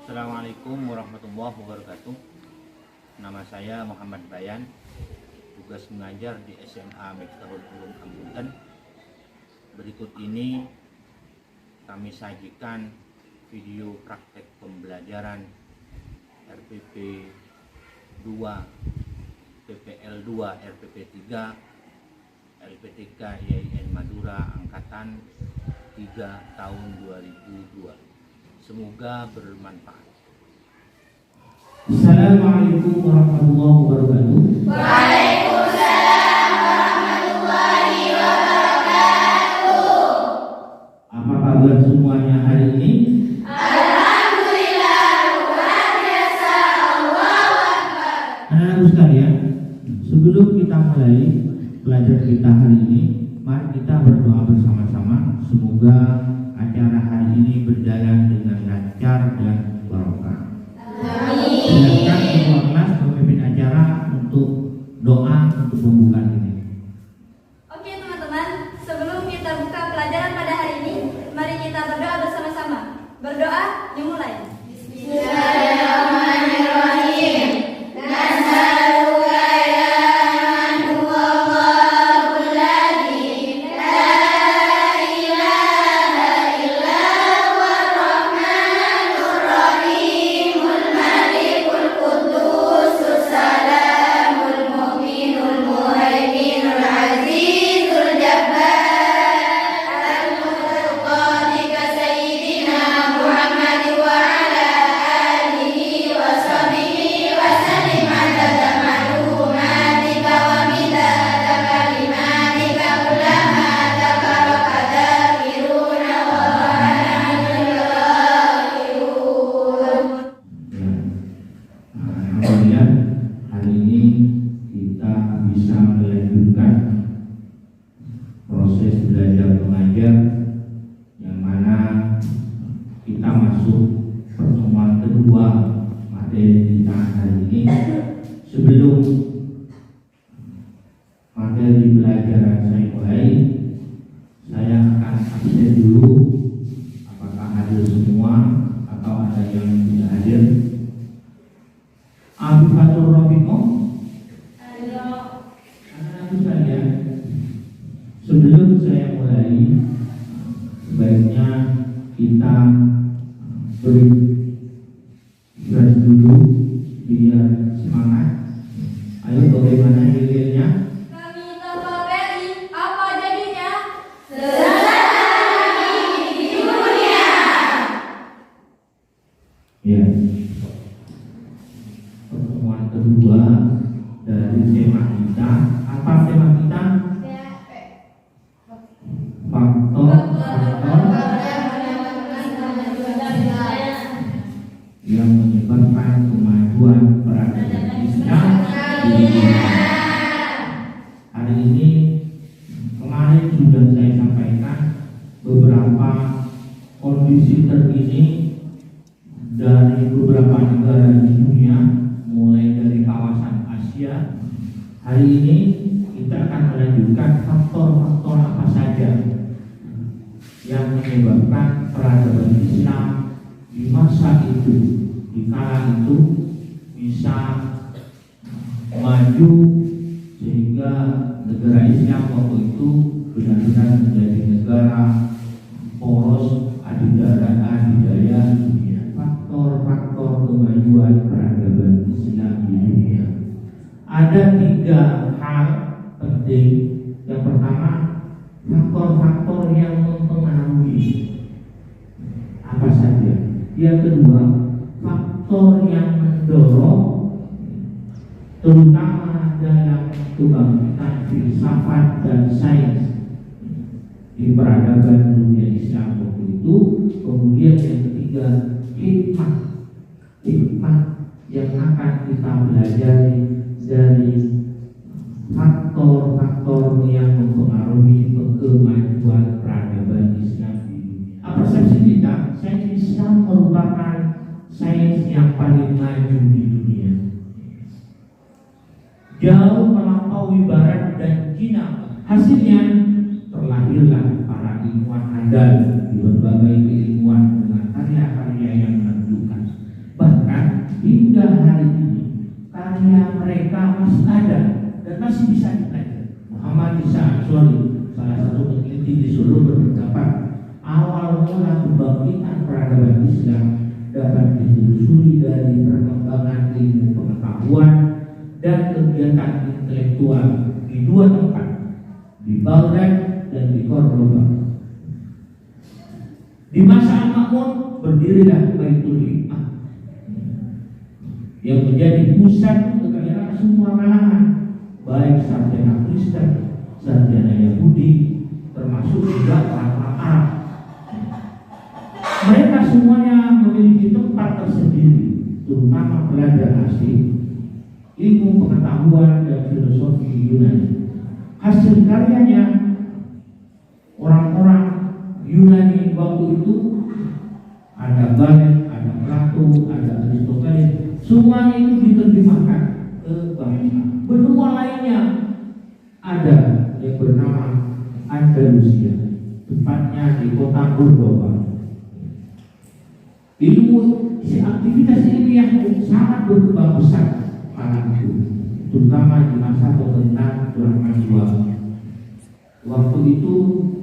Assalamualaikum warahmatullahi wabarakatuh. Nama saya Muhammad Bayan, tugas mengajar di SMA Miftahul Ulum Ambunten. Berikut ini kami sajikan video praktek pembelajaran RPP 2, PPL 2, RPP 3, LPTK IAIN Madura Angkatan 3 tahun 2002. Semoga bermanfaat. Assalamualaikum warahmatullahi wabarakatuh. Waalaikumsalam warahmatullahi wabarakatuh. Apa kabar semuanya hari ini? Alhamdulillah, luar biasa, Allahu Akbar. Anak-anak sekalian, sebelum kita mulai pelajaran kita hari ini, mari kita berdoa bersama-sama. Semoga acara hari ini berjalan dengan lancar dan barokah. Silakan ketua kelas memimpin acara untuk doa untuk pembukaan ini. Oke teman-teman, sebelum kita buka pelajaran pada hari ini, mari kita berdoa bersama-sama. Berdoa dimulai. Bismillahirrahmanirrahim. Nas'aluka ya man huwa Allahul ladzi la ilaha illa huwar rahmanur rahimul malikul qudusus salamul mu'minul muhaiminul azizul jabbar al-muqtadir sayyidina Muhammad wa ala alihi wa sahbihi wa sallim adada ma'lumatika wa midada kalimatika kullama dzakara dzakiruna wa Kemudian hari ini kita bisa melanjutkan proses belajar mengajar yang mana kita masuk pertemuan kedua materi kita hari ini. Sebelum materi pelajaran saya mulai, saya akan absen dulu. Apakah hadir semua atau ada yang tidak hadir? Abifatul Rafiqo, anak-anak sekalian, sebelum saya mulai, sebaiknya kita bergerak dulu biar semangat. Ayo, bagaimana hilirnya? Kami tafakari, apa jadinya? di dunia. Ya. Pertemuan kedua dari tema kita. Apa tema kita? Faktor-faktor yang menyebabkan kemajuan peradaban Islam di dunia. Hari ini, kemarin sudah saya sampaikan beberapa kondisi terkini dari beberapa negara di dunia, mulai dari kawasan Asia. Hari ini kita akan melanjutkan faktor-faktor apa saja yang menyebabkan peradaban Islam di masa itu, di kala itu bisa maju sehingga negara Islam waktu itu benar-benar menjadi negara poros adidaya dunia. Faktor-faktor kemajuan peradaban Islam di dunia. Ada 3 hal penting. Yang pertama, faktor-faktor yang mempengaruhi apa saja. Yang kedua, faktor yang mendorong, terutama dalam kebangkitan filsafat dan sains di peradaban dunia Islam waktu itu. Kemudian yang ketiga, hikmah yang akan kita pelajari dari faktor-faktor yang mempengaruhi kemajuan peradaban Islam di dunia. Persepsi kita, sains Islam merupakan sains yang paling maju di dunia, jauh melampaui Barat dan Cina. Hasilnya terlahirlah para ilmuwan handal di berbagai keilmuan dengan karya-karya yang menentukan. di Solo berpendapat awal mula kebangkitan peradaban Islam dapat ditelusuri dari perkembangan ilmu pengetahuan dan kegiatan intelektual di dua tempat, di Baghdad dan di Cordoba. Di masa Al-Ma'mun berdirilah Baitul Hikmah yang menjadi pusat kekayaan semua kalangan, baik sarjana Kristen, sarjana Yahudi, termasuk juga orang Arab. Mereka semuanya memiliki tempat tersendiri, terutama pelajar asing, ilmu pengetahuan dan filosofi Yunani. Hasil karyanya orang-orang Yunani waktu itu ada Galen, ada Plato, ada Aristoteles, semuanya itu diterjemahkan ke bahasa. Benua lainnya ada yang bernama Andalusia, tepatnya di kota Cordoba. Aktivitas ilmiah sangat berkembang pesat kala itu, terutama di masa pemerintahan Abdurrahman II. Waktu itu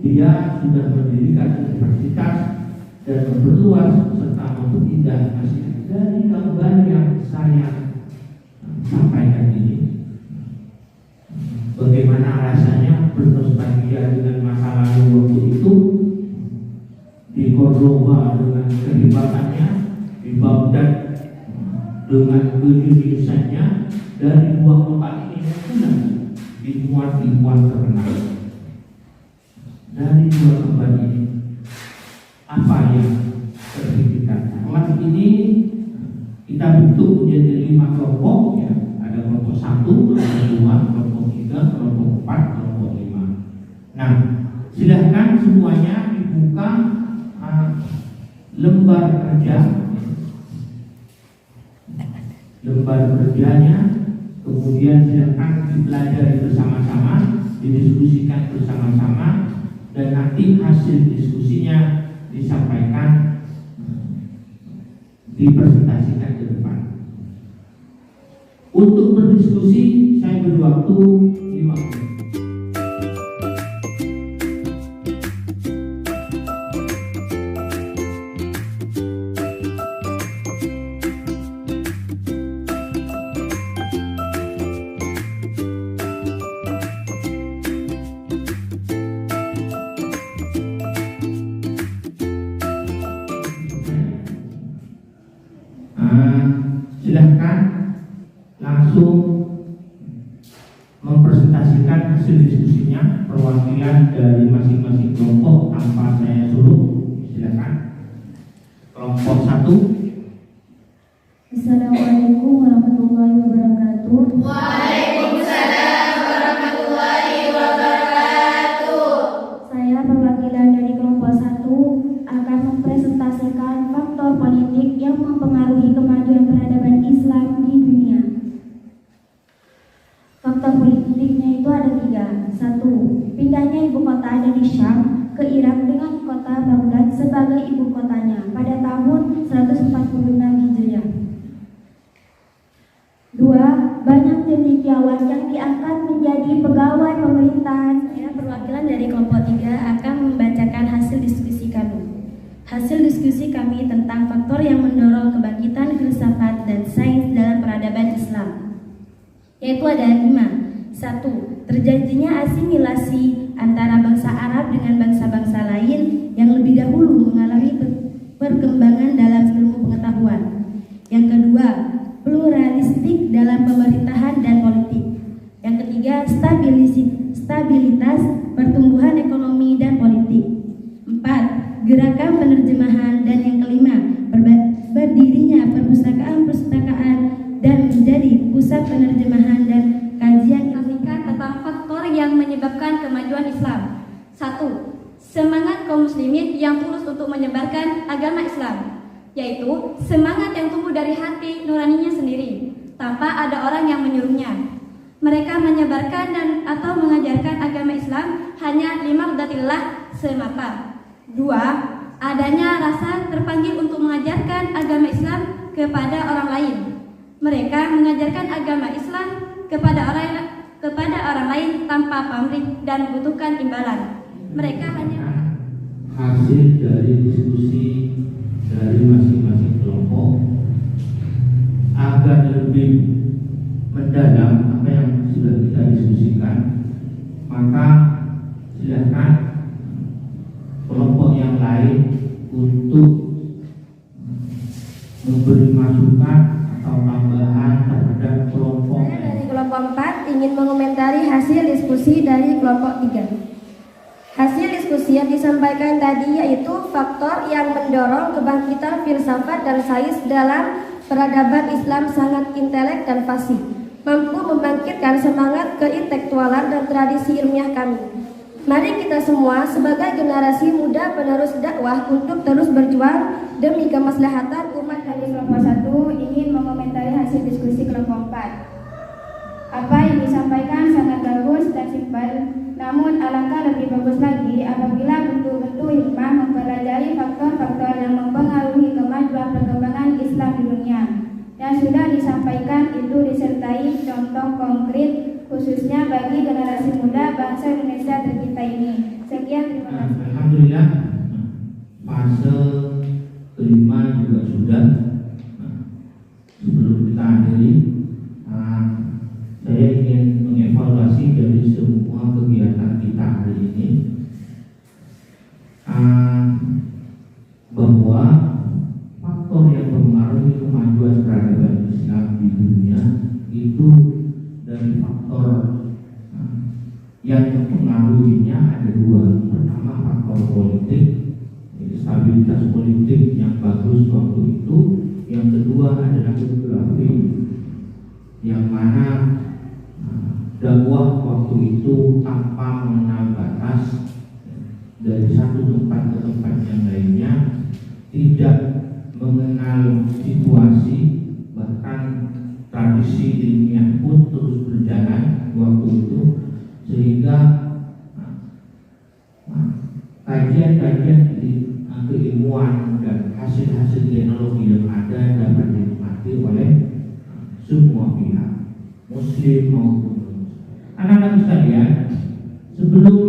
dia sudah mendirikan universitas dan memperluas serta memperindah hasil dari gambar yang saya sampaikan ini. Bagaimana rasanya bernostalgia dengan masa lalu waktu itu, di Cordoba dengan kehebatannya, di Baghdad dengan kejeniusannya, dari dua kota ini pula dimuat terkenal. Dari dua tempat ini, apa yang terpikirkan? Kelas ini kita bentuk menjadi 5 kelompok, ya. Ada kelompok 1, kelompok 2, kelompok 3, kelompok 4, kelompok 5. Nah, silahkan semuanya dibuka lembar kerjanya, kemudian silahkan dipelajari bersama-sama, didiskusikan bersama-sama, dan nanti hasil diskusinya disampaikan, dipresentasikan ke depan. Untuk berdiskusi saya beri waktu 5 menit. Silahkan langsung mempresentasikan hasil diskusinya, perwakilan dari masing-masing kelompok tanpa saya suruh. Silahkan. Kelompok 1. Assalamualaikum warahmatullahi wabarakatuh. Waalaikumsalam warahmatullahi wabarakatuh. Saya perwakilan dari kelompok 1 akan mempresentasikan faktor politik yang mempengaruhi kemajuan peradaban Islam di dunia. Faktor politiknya itu ada 3. 1. Pindahnya ibu kota dari Syam ke Irak dengan kota Baghdad sebagai ibu kotanya pada tahun 146 Hijriah. 2. Banyak cendekiawan yang diangkat menjadi pegawai pemerintahan. Saya perwakilan dari kelompok 3 akan membacakan hasil diskusi kami. Hasil diskusi kami tentang faktor yang mendorong kebangkitan filsafat dan sains dalam peradaban Islam, yaitu ada 5. 1. Terjadinya asimilasi antara bangsa Arab dengan bangsa-bangsa lain yang lebih dahulu mengalami perkembangan dalam ilmu pengetahuan. Yang kedua, pluralistik dalam pemerintahan dan politik. Yang ketiga, stabilitas pertumbuhan ekonomi dan politik. 4. Gerakan penerjemahan. Dan yang kelima, berdirinya perpustakaan-perpustakaan dan menjadi pusat penerjemahan dan kajian Afrika tentang faktor yang menyebabkan kemajuan Islam. 1. Semangat kaum muslimin yang tulus untuk menyebarkan agama Islam, yaitu semangat yang tumbuh dari hati nuraninya sendiri, tanpa ada orang yang menyuruhnya. Mereka menyebarkan dan atau mengajarkan agama Islam hanya limardhatillah semata. 2. Adanya rasa terpanggil untuk mengajarkan agama Islam kepada orang lain. Mereka mengajarkan agama Islam kepada orang lain tanpa pamrih dan membutuhkan imbalan. Mereka hanya hasil dari diskusi dari masing-masing kelompok agar lebih mendalam apa yang sudah kita diskusikan, maka silakan kelompok yang lain untuk memberi masukan atau tambahan terhadap kelompok. Saya dari kelompok 4 ingin mengomentari hasil diskusi dari kelompok 3. Hasil diskusi yang disampaikan tadi yaitu faktor yang mendorong kebangkitan filsafat dan sains dalam peradaban Islam sangat intelek dan fasih, mampu membangkitkan semangat keintelektualan dan tradisi ilmiah kami. Mari kita semua sebagai generasi muda penerus dakwah untuk terus berjuang demi kemaslahatan umat. Dari kelompok 1 ingin mengomentari hasil diskusi kelompok 4. Apa yang disampaikan sangat bagus dan simpel, namun alangkah lebih bagus lagi apabila betul-betul hikmah mempelajari faktor-faktor yang mempengaruhi kemajuan perkembangan Islam di dunia. Yang sudah disampaikan itu disertai contoh konkret khususnya bagi generasi muda bangsa Indonesia tercinta ini. Sekian, terima kasih. Alhamdulillah, fase kelima juga sudah. Sebelum kita akhiri, saya ingin mengevaluasi dari semua kegiatan kita hari ini, bahwa faktor yang mempengaruhi kemajuan peradaban Islam di dunia itu dari faktor yang mempengaruhinya ada dua. Pertama, faktor politik, stabilitas politik yang bagus waktu itu. Yang kedua adalah geografi, yang mana dakwah waktu itu tanpa mengenal batas dari satu tempat ke tempat yang lainnya, tidak mengenal situasi, bahkan tradisi ilmiah pun terus berjalan waktu itu, sehingga kajian-kajian keilmuan dan hasil-hasil teknologi yang ada dapat dinikmati oleh semua pihak, Muslim maupun anak-anak sekalian. Sebelum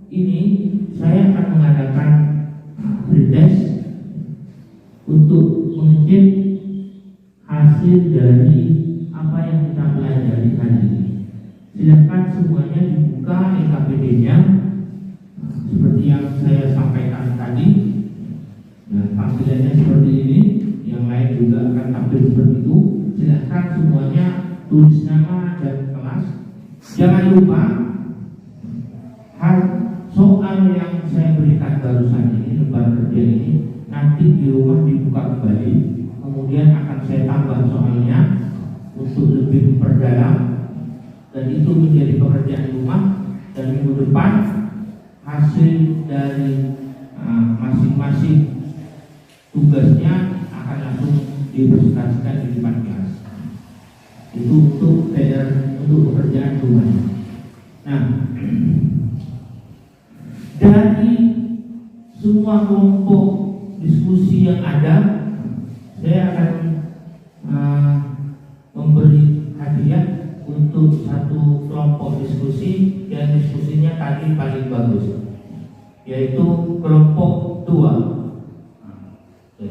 ini saya akan mengadakan pretest untuk mengecek hasil dari apa yang kita pelajari hari ini. Silakan semuanya dibuka LKPD-nya seperti yang saya sampaikan tadi. Nah, tampilannya seperti ini, yang lain juga akan tampil seperti itu. Silakan semuanya tulis nama dan kelas. Jangan lupa soal yang saya berikan barusan ini, lembar kerja ini, nanti di rumah dibuka kembali, kemudian akan saya tambah soalnya untuk lebih memperdalam, dan itu menjadi pekerjaan rumah. Dan minggu depan hasil dari masing-masing tugasnya akan langsung dipresentasikan di depan kelas. Itu untuk pekerjaan rumah. Nah, dari semua kelompok diskusi yang ada, saya akan memberi hadiah untuk satu kelompok diskusi yang diskusinya tadi paling bagus, yaitu kelompok 2.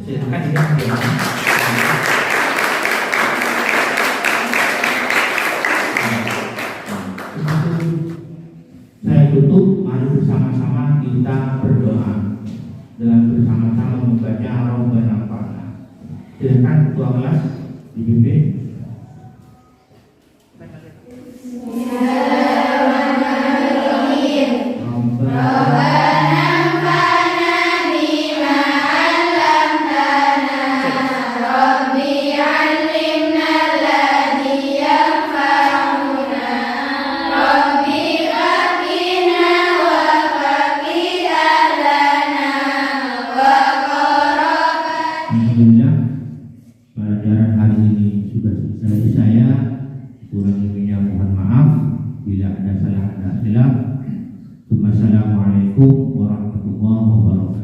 Silakan saya tutup. Mari bersama-sama kita berdoa dengan bersama-sama membaca Rabbana Al-Fatihah. Silakan ketua kelas dipimpin.